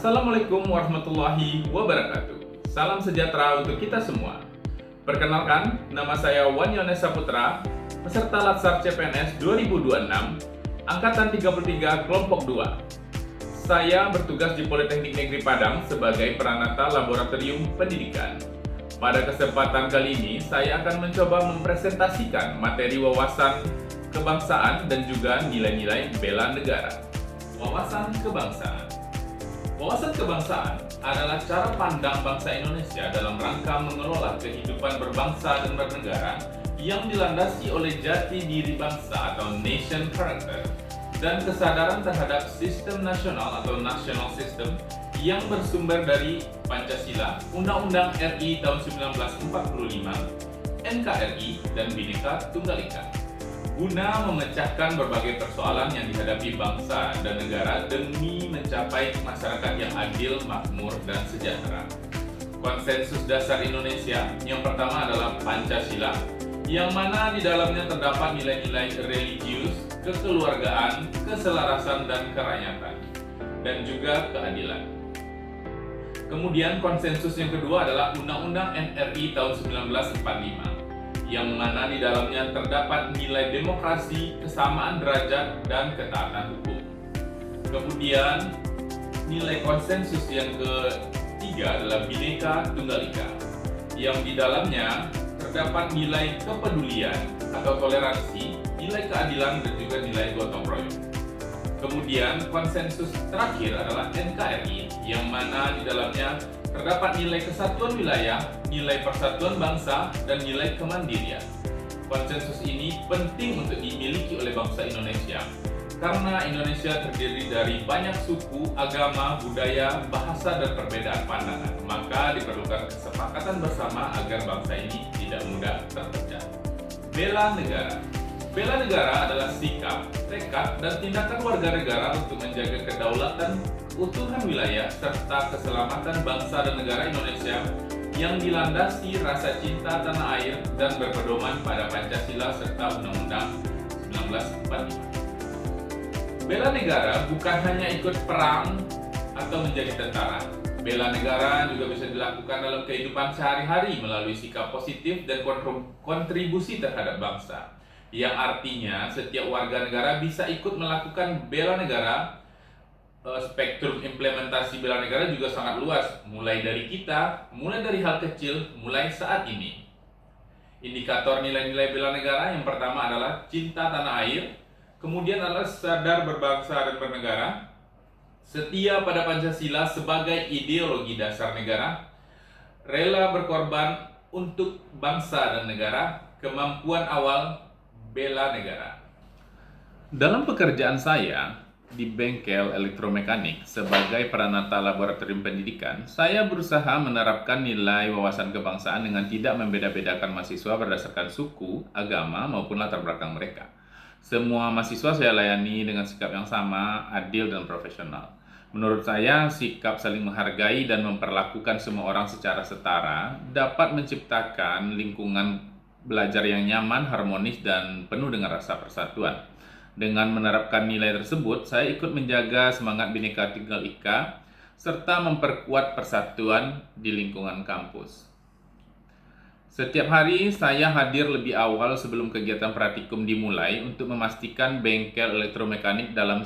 Assalamualaikum warahmatullahi wabarakatuh. Salam sejahtera untuk kita semua. Perkenalkan, nama saya Wan Yones Saputra, peserta Latsar CPNS 2026, Angkatan 33 Kelompok 2. Saya bertugas di Politeknik Negeri Padang sebagai Pranata Laboratorium Pendidikan. Pada kesempatan kali ini, saya akan mencoba mempresentasikan materi wawasan kebangsaan dan juga nilai-nilai bela negara. Wawasan kebangsaan. Wawasan kebangsaan adalah cara pandang bangsa Indonesia dalam rangka mengelola kehidupan berbangsa dan bernegara yang dilandasi oleh jati diri bangsa atau nation character dan kesadaran terhadap sistem nasional atau national system yang bersumber dari Pancasila, Undang-Undang RI tahun 1945, NKRI, dan Bhinneka Tunggal Ika, guna memecahkan berbagai persoalan yang dihadapi bangsa dan negara demi mencapai masyarakat yang adil, makmur, dan sejahtera. Konsensus dasar Indonesia yang pertama adalah Pancasila, yang mana di dalamnya terdapat nilai-nilai religius, kekeluargaan, keselarasan, dan kerakyatan, dan juga keadilan. Kemudian konsensus yang kedua adalah Undang-Undang NRI tahun 1945, yang mana di dalamnya terdapat nilai demokrasi, kesamaan derajat, dan ketaatan hukum. Kemudian nilai konsensus yang ketiga adalah Bhinneka Tunggal Ika, yang di dalamnya terdapat nilai kepedulian atau toleransi, nilai keadilan, dan juga nilai gotong royong. Kemudian konsensus terakhir adalah NKRI, yang mana di dalamnya terdapat nilai kesatuan wilayah, nilai persatuan bangsa, dan nilai kemandirian. Konsensus ini penting untuk dimiliki oleh bangsa Indonesia karena Indonesia terdiri dari banyak suku, agama, budaya, bahasa, dan perbedaan pandangan. Maka diperlukan kesepakatan bersama agar bangsa ini tidak mudah terpecah. Bela negara. Bela negara adalah sikap, tekad, dan tindakan warga negara untuk menjaga kedaulatan, keutuhan wilayah, serta keselamatan bangsa dan negara Indonesia yang dilandasi rasa cinta tanah air dan berpedoman pada Pancasila serta Undang-Undang 1945. Bela negara bukan hanya ikut perang atau menjadi tentara. Bela negara juga bisa dilakukan dalam kehidupan sehari-hari melalui sikap positif dan kontribusi terhadap bangsa, yang artinya setiap warga negara bisa ikut melakukan bela negara. Spektrum implementasi bela negara juga sangat luas, mulai dari hal kecil, mulai saat ini. Indikator nilai-nilai bela negara yang pertama adalah cinta tanah air, kemudian adalah sadar berbangsa dan bernegara, setia pada Pancasila sebagai ideologi dasar negara, rela berkorban untuk bangsa dan negara, kemampuan awal bela negara. Dalam pekerjaan saya di bengkel elektromekanik sebagai Pranata Laboratorium Pendidikan, saya berusaha menerapkan nilai wawasan kebangsaan dengan tidak membeda-bedakan mahasiswa berdasarkan suku, agama, maupun latar belakang mereka. Semua mahasiswa saya layani dengan sikap yang sama, adil, dan profesional. Menurut saya, sikap saling menghargai dan memperlakukan semua orang secara setara dapat menciptakan lingkungan belajar yang nyaman, harmonis, dan penuh dengan rasa persatuan. Dengan menerapkan nilai tersebut, saya ikut menjaga semangat Bhinneka Tunggal Ika serta memperkuat persatuan di lingkungan kampus. Setiap hari saya hadir lebih awal sebelum kegiatan praktikum dimulai untuk memastikan bengkel elektromekanik dalam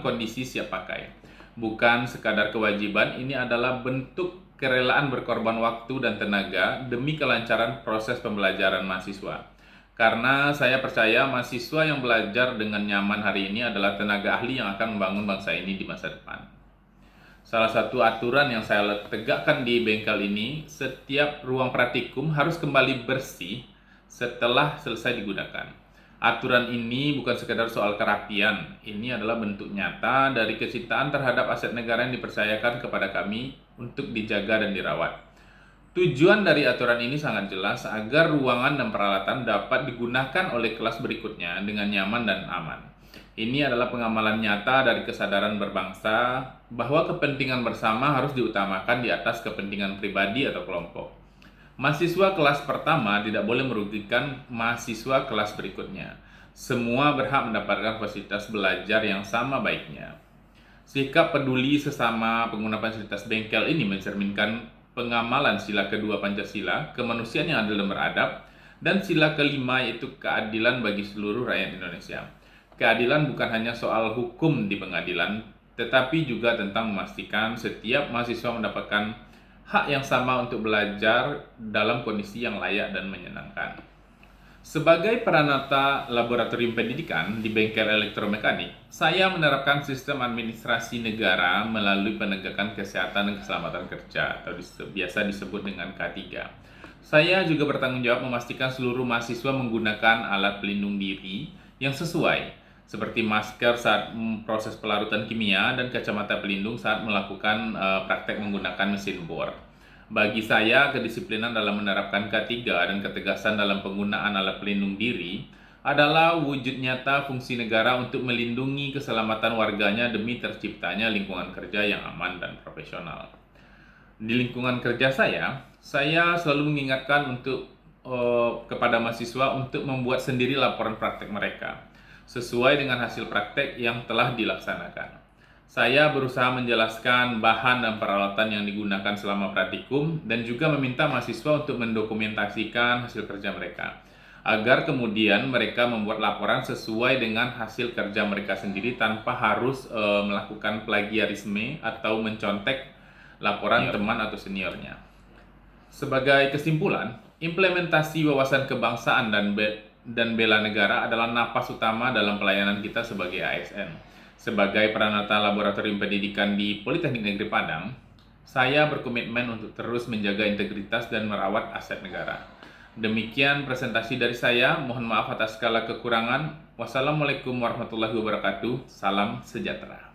kondisi siap pakai. Bukan sekadar kewajiban, ini adalah bentuk kerelaan berkorban waktu dan tenaga demi kelancaran proses pembelajaran mahasiswa. Karena saya percaya mahasiswa yang belajar dengan nyaman hari ini adalah tenaga ahli yang akan membangun bangsa ini di masa depan. Salah satu aturan yang saya tegakkan di bengkel ini, setiap ruang praktikum harus kembali bersih setelah selesai digunakan. Aturan ini bukan sekedar soal kerapian, ini adalah bentuk nyata dari kecintaan terhadap aset negara yang dipercayakan kepada kami untuk dijaga dan dirawat. Tujuan dari aturan ini sangat jelas agar ruangan dan peralatan dapat digunakan oleh kelas berikutnya dengan nyaman dan aman. Ini adalah pengamalan nyata dari kesadaran berbangsa bahwa kepentingan bersama harus diutamakan di atas kepentingan pribadi atau kelompok. Mahasiswa kelas pertama tidak boleh merugikan mahasiswa kelas berikutnya. Semua berhak mendapatkan fasilitas belajar yang sama baiknya. Sikap peduli sesama pengguna fasilitas bengkel ini mencerminkan pengamalan sila kedua Pancasila, kemanusiaan yang adil dan beradab, dan sila kelima yaitu keadilan bagi seluruh rakyat Indonesia. Keadilan bukan hanya soal hukum di pengadilan, tetapi juga tentang memastikan setiap mahasiswa mendapatkan hak yang sama untuk belajar dalam kondisi yang layak dan menyenangkan. Sebagai peranata laboratorium pendidikan di bengkel elektromekanik, saya menerapkan sistem administrasi negara melalui penegakan kesehatan dan keselamatan kerja atau biasa disebut dengan K3. Saya juga bertanggung jawab memastikan seluruh mahasiswa menggunakan alat pelindung diri yang sesuai, seperti masker saat proses pelarutan kimia dan kacamata pelindung saat melakukan praktek menggunakan mesin bor. Bagi saya, kedisiplinan dalam menerapkan K3 dan ketegasan dalam penggunaan alat pelindung diri adalah wujud nyata fungsi negara untuk melindungi keselamatan warganya demi terciptanya lingkungan kerja yang aman dan profesional. Di lingkungan kerja saya selalu mengingatkan kepada mahasiswa untuk membuat sendiri laporan praktek mereka, sesuai dengan hasil praktek yang telah dilaksanakan. Saya berusaha menjelaskan bahan dan peralatan yang digunakan selama praktikum dan juga meminta mahasiswa untuk mendokumentasikan hasil kerja mereka, agar kemudian mereka membuat laporan sesuai dengan hasil kerja mereka sendiri tanpa harus melakukan plagiarisme atau mencontek laporan teman atau seniornya. Sebagai kesimpulan, implementasi wawasan kebangsaan dan bela negara adalah napas utama dalam pelayanan kita sebagai ASN. Sebagai peranata laboratorium pendidikan di Politeknik Negeri Padang, saya berkomitmen untuk terus menjaga integritas dan merawat aset negara. Demikian presentasi dari saya. Mohon maaf atas segala kekurangan. Wassalamualaikum warahmatullahi wabarakatuh. Salam sejahtera.